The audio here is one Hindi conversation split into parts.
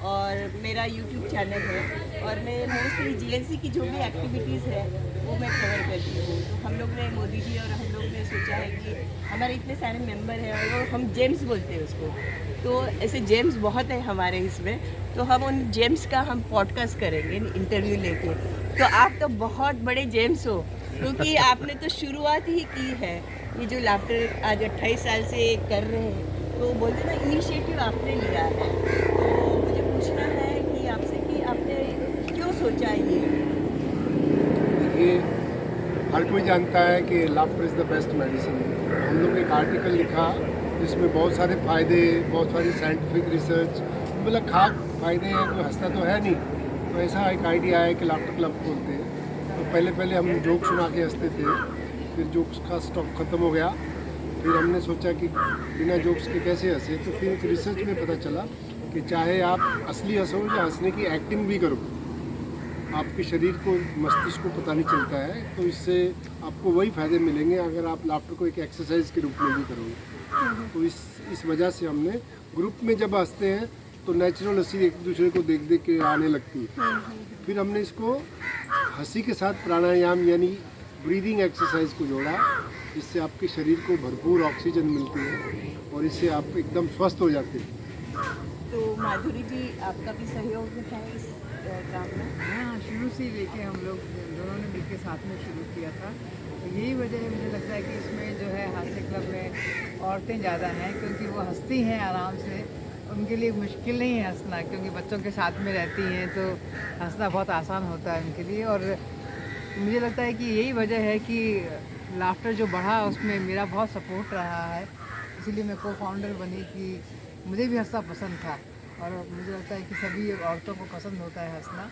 और मेरा यूट्यूब चैनल है और मैं मोस्टली जीएनसी की जो भी एक्टिविटीज़ है वो मैं कवर करती हूँ। तो हम लोग ने मोदी जी और हम लोग ने सोचा है कि हमारे इतने सारे मेंबर हैं और वो हम जेम्स बोलते हैं उसको, तो ऐसे जेम्स बहुत है हमारे इसमें, तो हम उन जेम्स का हम पॉडकास्ट करेंगे इंटरव्यू लेके। तो आप तो बहुत बड़े जेम्स हो क्योंकि आपने तो शुरुआत ही की है, ये जो लाफ्टर आज 28 साल से कर रहे हैं, तो बोलते ना इनिशिएटिव आपने लिया है। तो मुझे पूछना है कि आपसे कि आपने क्यों सोचा ये? देखिए, हर कोई जानता है कि laughter is the best medicine. हम लोग ने एक आर्टिकल लिखा जिसमें बहुत सारे फ़ायदे, बहुत सारी साइंटिफिक रिसर्च, मतलब खास फ़ायदे हैं, कोई हंसता तो है नहीं। तो ऐसा एक आइडिया है कि लाफ्टर क्लब खोलते हैं। तो पहले हम जोक सुना के हंसते थे, फिर जोक्स का स्टॉक ख़त्म हो गया। फिर हमने सोचा कि बिना जोक्स के कैसे हंसे, तो फिर एक रिसर्च में पता चला कि चाहे आप असली हंसो या हंसने की एक्टिंग भी करो, आपके शरीर को, मस्तिष्क को पता नहीं चलता है। तो इससे आपको वही फ़ायदे मिलेंगे अगर आप लाफ्टर को एक एक्सरसाइज के रूप में भी करोगे। तो इस वजह से हमने ग्रुप में जब हंसते हैं तो नेचुरल हंसी एक दूसरे को देख देख के आने लगती है। फिर हमने इसको हंसी के साथ प्राणायाम यानी ब्रीदिंग एक्सरसाइज को जोड़ा, जिससे आपके शरीर को भरपूर ऑक्सीजन मिलती है और इससे आप एकदम स्वस्थ हो जाते हैं। तो माधुरी जी आपका भी सहयोग है इस काम में? हाँ, शुरू से ही लेके हम लोग दोनों ने मिलकर साथ में शुरू किया था। तो यही वजह है, मुझे लगता है कि इसमें जो है हास्य क्लब में औरतें ज़्यादा हैं, क्योंकि वो हंसती हैं आराम से। उनके लिए मुश्किल नहीं है हंसना, क्योंकि बच्चों के साथ में रहती हैं तो हंसना बहुत आसान होता है उनके लिए। और मुझे लगता है कि यही वजह है कि लाफ्टर जो बढ़ा उसमें मेरा बहुत सपोर्ट रहा है, इसीलिए मैं को फाउंडर बनी कि मुझे भी हंसना पसंद था और मुझे लगता है कि सभी औरतों को पसंद होता है हंसना।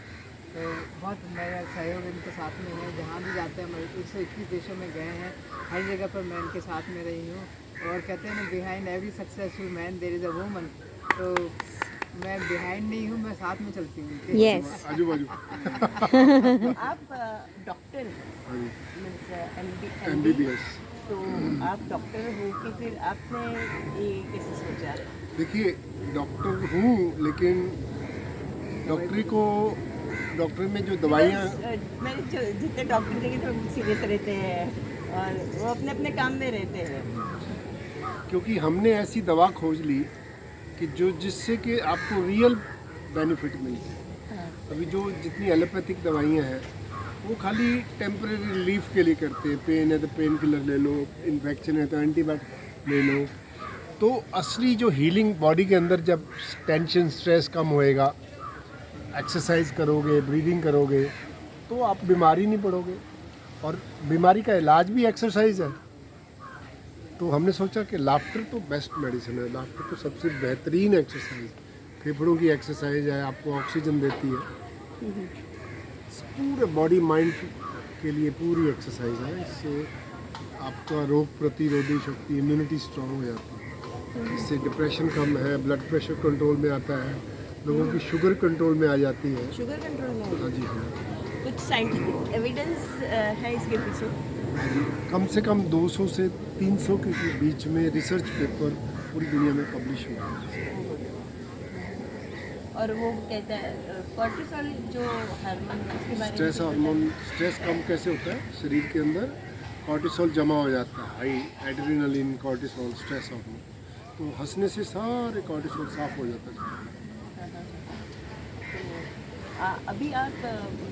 तो बहुत मेरा सहयोग इनके साथ में है, जहाँ भी जाते हैं। हम 121 देशों में गए हैं, हर जगह पर मैं इनके साथ में रही हूँ। और कहते हैं ना, behind every successful man there is a woman. तो मैं बिहाइंड नहीं हूँ, मैं साथ में चलती हूँ। यस। आजू बाजू आप डॉक्टर हाँ जी, मीन्स MBBS। तो आप डॉक्टर हो कि फिर आपने ये कैसे सोचा? देखिए, डॉक्टर हूँ लेकिन डॉक्टरी में जो दवाइयाँ, मैंने जितने डॉक्टर देखे थे वो सीरियस रहते हैं और वो अपने अपने काम में रहते हैं। क्योंकि हमने ऐसी दवा खोज ली कि जो जिससे कि आपको रियल बेनिफिट मिलते हैं। अभी जो जितनी एलोपैथिक दवाइयाँ हैं वो खाली टेम्परेरी रिलीफ के लिए करते हैं। पेन है तो पेन किलर ले लो, इन्फेक्शन है तो एंटीबायोटिक ले लो। तो असली जो हीलिंग बॉडी के अंदर, जब टेंशन स्ट्रेस कम होएगा, एक्सरसाइज करोगे, ब्रीदिंग करोगे, तो आप बीमारी नहीं पड़ोगे। और बीमारी का इलाज भी एक्सरसाइज है। तो हमने सोचा कि लाफ्टर तो बेस्ट मेडिसिन है, लाफ्टर तो सबसे बेहतरीन एक्सरसाइज, फेफड़ों की एक्सरसाइज है, आपको ऑक्सीजन देती है। पूरे बॉडी माइंड के लिए पूरी एक्सरसाइज है। इससे आपका रोग प्रतिरोधी शक्ति, इम्यूनिटी स्ट्रांग हो जाती है। इससे डिप्रेशन कम है, ब्लड प्रेशर कंट्रोल में आता है, लोगों की शुगर कंट्रोल में आ जाती है। शुगर कंट्रोल में हाँ जी, हाँ कुछ साइंटिफिक एविडेंस है इसके पीछे? जी। कम से कम 200 से 300 के बीच में रिसर्च पेपर पूरी दुनिया में पब्लिश हुआ है। और वो कहता है कॉर्टिसोल जो हार्मोन है उसके बारे में स्ट्रेस हार्मोन, स्ट्रेस कम कैसे होता है शरीर के अंदर, कॉर्टिसोल जमा हो जाता है, high adrenaline, cortisol, stress hormone. तो हंसने से सारे कॉर्टिसोल साफ हो जाता है। तो अभी आप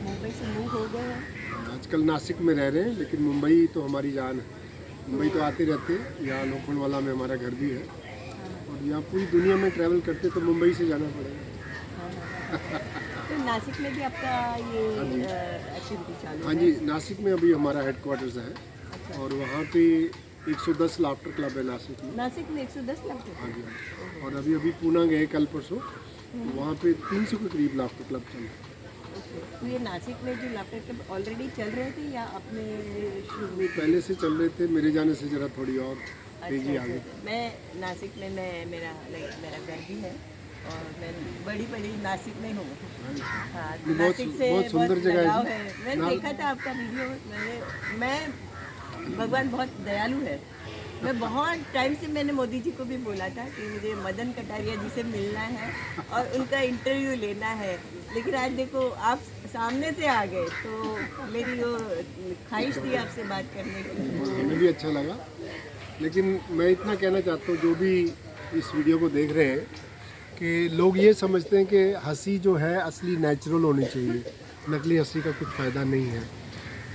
मुंबई से मूव हो गए हैं? आजकल नासिक में रह रहे हैं, लेकिन मुंबई तो हमारी जान है। मुंबई तो आते रहते हैं, यहाँ लोखंडवाला में हमारा घर भी है और यहाँ पूरी दुनिया में ट्रैवल करते तो मुंबई से जाना पड़ेगा। तो नासिक में भी आपका ये एक्टिविटी चालू हाँ है? जी, नासिक में अभी हमारा हेडक्वार्टर्स है। अच्छा। और वहाँ पे 110 लाफ्टर क्लब है नासिक में। नासिक में 110 लाख हाँ जी, हाँ। और अभी पूना गए कल परसों, तो वहाँ पे 300 के करीब लाफ्टर क्लब चल रहे हैं। तो ये नासिक में जो लाफ्टर क्लब ऑलरेडी चल रहे थे या अपने शुरू हुए थे? पहले से चल रहे थे, मेरे जाने से ज़रा थोड़ी और तेजी आ गई। मैं नासिक में मेरा घर भी है और मैं बड़ी नासिक में हूँ। हाँ, ये नासिक से बहुत सुंदर जगह लगाव है। मैंने देखा था आपका वीडियो। मैं भगवान बहुत दयालु है मैं बहुत टाइम से मैंने मोदी जी को भी बोला था कि मुझे मदन कटारिया जी से मिलना है और उनका इंटरव्यू लेना है, लेकिन आज देखो आप सामने से आ गए, तो मेरी वो ख्वाहिश थी आपसे बात करने की। हमें भी अच्छा लगा, लेकिन मैं इतना कहना चाहता हूँ जो भी इस वीडियो को देख रहे हैं कि लोग ये समझते हैं कि हंसी जो है असली नेचुरल होनी चाहिए, नकली हंसी का कुछ फ़ायदा नहीं है।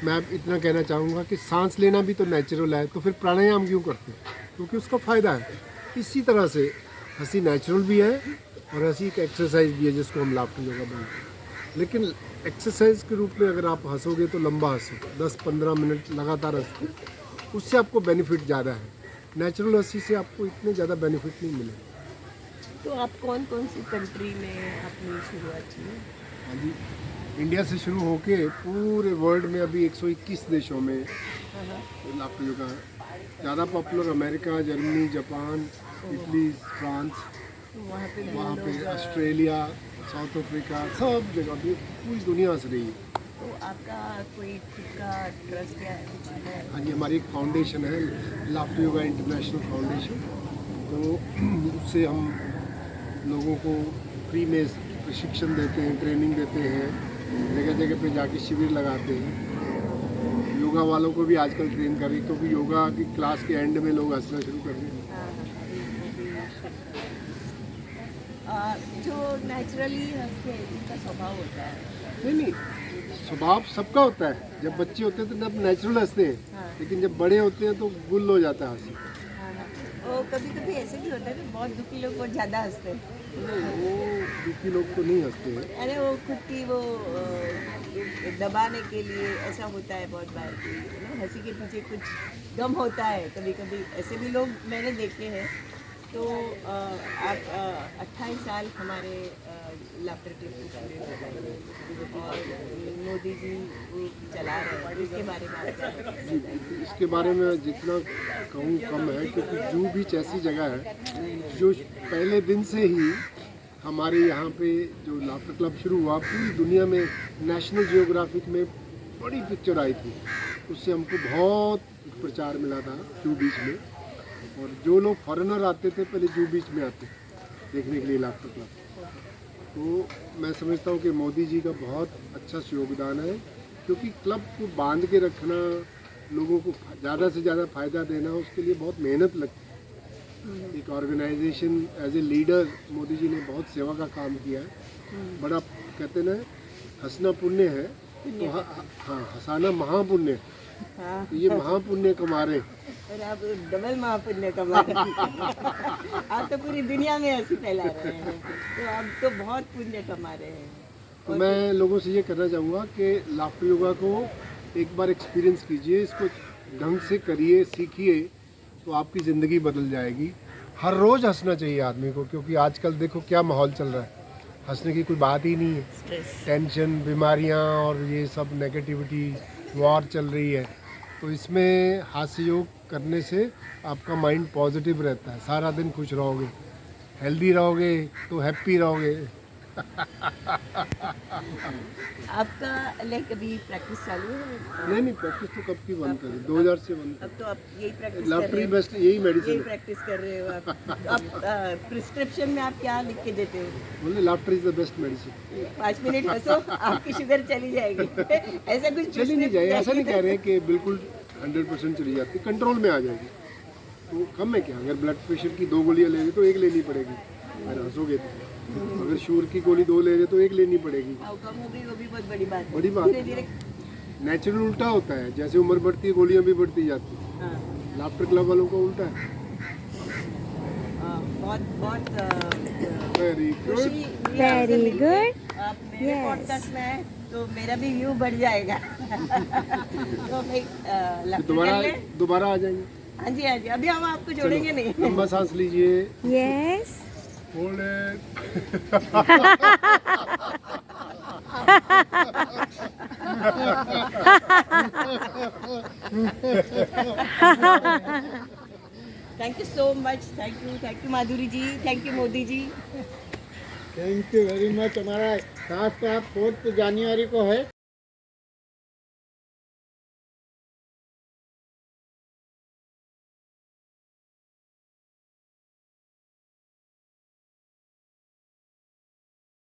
मैं अब इतना कहना चाहूँगा कि सांस लेना भी तो नेचुरल है, तो फिर प्राणायाम क्यों करते हैं? क्योंकि उसका फ़ायदा है। इसी तरह से हंसी नेचुरल भी है और हंसी एक एक्सरसाइज भी है जिसको हम लाफ्टर योगा बोलते हैं। लेकिन एक्सरसाइज के रूप में अगर आप हंसोगे तो लंबा हंसो, 10-15 मिनट लगातार हंसो, उससे आपको बेनिफिट ज़्यादा है। नेचुरल हंसी से आपको इतने ज़्यादा बेनिफिट नहीं मिलेगा। तो आप कौन कौन सी कंट्री में अपनी शुरुआत की? हाँ जी, इंडिया से शुरू होके पूरे वर्ल्ड में अभी 121 देशों में लाफ्टर योगा ज़्यादा popular. America, Germany, Japan, Italy, France, तो वहाँ पे ऑस्ट्रेलिया, साउथ अफ्रीका, सब जगह भी पूरी दुनिया हंस रही है। तो आपका कोई खुद का ट्रस्ट या कुछ है? हाँ जी, हमारी एक फाउंडेशन है, लाफ्टर योगा इंटरनेशनल फाउंडेशन। तो उससे हम लोगों को फ्री में प्रशिक्षण देते हैं, ट्रेनिंग देते हैं, जगह जगह पे जाके शिविर लगाते हैं। योगा वालों को भी आजकल ट्रेन कर रही, क्योंकि योगा की क्लास के एंड में लोग हंसना शुरू कर रहे हैं। जो नेचुरली हंसते हैं जिनका स्वभाव होता है, नहीं, स्वभाव सबका होता है। जब बच्चे होते हैं तो जब नेचुरल हंसते हैं, लेकिन जब बड़े होते हैं तो गुल हो जाता है हंसी। और कभी कभी ऐसे भी होता है कि बहुत दुखी लोग बहुत ज़्यादा हंसते हैं। वो दुखी लोग तो नहीं हंसते हैं। अरे वो खुद की वो दबाने के लिए ऐसा होता है बहुत बार कि हंसी के पीछे कुछ गम होता है। कभी कभी ऐसे भी लोग मैंने देखे हैं। तो आप 28 साल हमारे लाफ्टर क्लब को पूरे हो गए और मोदी जी वो चला रहे हैं, इसके बारे में आप क्या बताएंगे? इसके बारे में जितना कहूँ कम है, क्योंकि जूहू बीच ऐसी जगह है जो पहले दिन से ही हमारे यहाँ पे जो लाफ्टर क्लब शुरू हुआ, पूरी दुनिया में नेशनल जियोग्राफिक में बड़ी पिक्चर आई थी। उससे हमको बहुत प्रचार मिला था जूहू बीच में। और जो लोग फॉरेनर आते थे पहले जूहू बीच में आते देखने के लिए लाफ्टर क्लब। तो मैं समझता हूँ कि मोदी जी का बहुत अच्छा योगदान है, क्योंकि क्लब को बांध के रखना, लोगों को ज़्यादा से ज़्यादा फ़ायदा देना, उसके लिए बहुत मेहनत लगती है। एक organization as a leader Modi ji ने बहुत सेवा का काम किया है। बड़ा कहते ना, हंसना पुण्य है, तो हाँ, हंसाना महापुण्य है। हाँ, तो ये महापुण्य कमा रहे हैं। और आप डबल महापुण्य कमा रहे हैं। आप तो पूरी दुनिया में हंसी फैला रहे हैं, तो आप तो बहुत पुण्य कमा रहे हैं। तो मैं लोगों से ये कहना चाहूँगा कि लाफ्टर योगा को एक बार एक्सपीरियंस कीजिए, इसको ढंग से करिए, सीखिए, तो आपकी ज़िंदगी बदल जाएगी। हर रोज़ हंसना चाहिए आदमी को, क्योंकि आजकल देखो क्या माहौल चल रहा है, हंसने की कोई बात ही नहीं है। स्ट्रेस, टेंशन, बीमारियाँ और ये सब नेगेटिविटी, वॉर चल रही है। तो इसमें हास्य योग करने से आपका माइंड पॉजिटिव रहता है, सारा दिन खुश रहोगे, हेल्दी रहोगे तो हैप्पी रहोगे। आपका लाइक अभी प्रैक्टिस चालू है? नहीं, प्रैक्टिस तो कब की बंद करी, 2000 से बंद। अब तो आप यही प्रैक्टिस कर लाफ्टर रहे ही हो? बेस्ट, यही मेडिसिन यही है। प्रैक्टिस कर रहे हो आप? प्रिस्क्रिप्शन में आप क्या लिख के देते हो? बोले laughter is the best medicine. 5 minute हंसो, आपकी शुगर चली जाएगी। ऐसा कुछ चली नहीं जाए, ऐसा नहीं कह रहे हैं कि बिल्कुल 100% चली जाती, कंट्रोल में आ जाएगी। तो कम है क्या, अगर ब्लड प्रेशर की 2 गोलियाँ ले रहे तो 1 लेनी पड़ेगी, अगर हंसोगे तो। अगर शुगर की गोली 2 ले रहे तो 1 लेनी पड़ेगी। आउटकम हो गई, वो भी बहुत बड़ी बात है। बड़ी बात धीरे है। धीरे। नेचुरल उल्टा होता है, जैसे उम्र बढ़ती है गोलियां भी बढ़ती जाती है। हाँ, लाफ्टर क्लब वालों का उल्टा है। बहुत बहुत वेरी गुड। खुशी हुई आपसे मिलके। आप मेरे पॉडकास्ट में हैं, तो मेरा भी व्यू बढ़ जाएगा। तो भाई दोबारा आ जाएंगे। हाँ जी, हाँ जी, अभी हम आपको जोड़ेंगे नहीं। लंबा सांस लीजिए। Yes. Hold thank you so much, thank you Madhuri ji, thank you Modi ji. Thank you very much. हमारा खास का 4 जनवरी को है।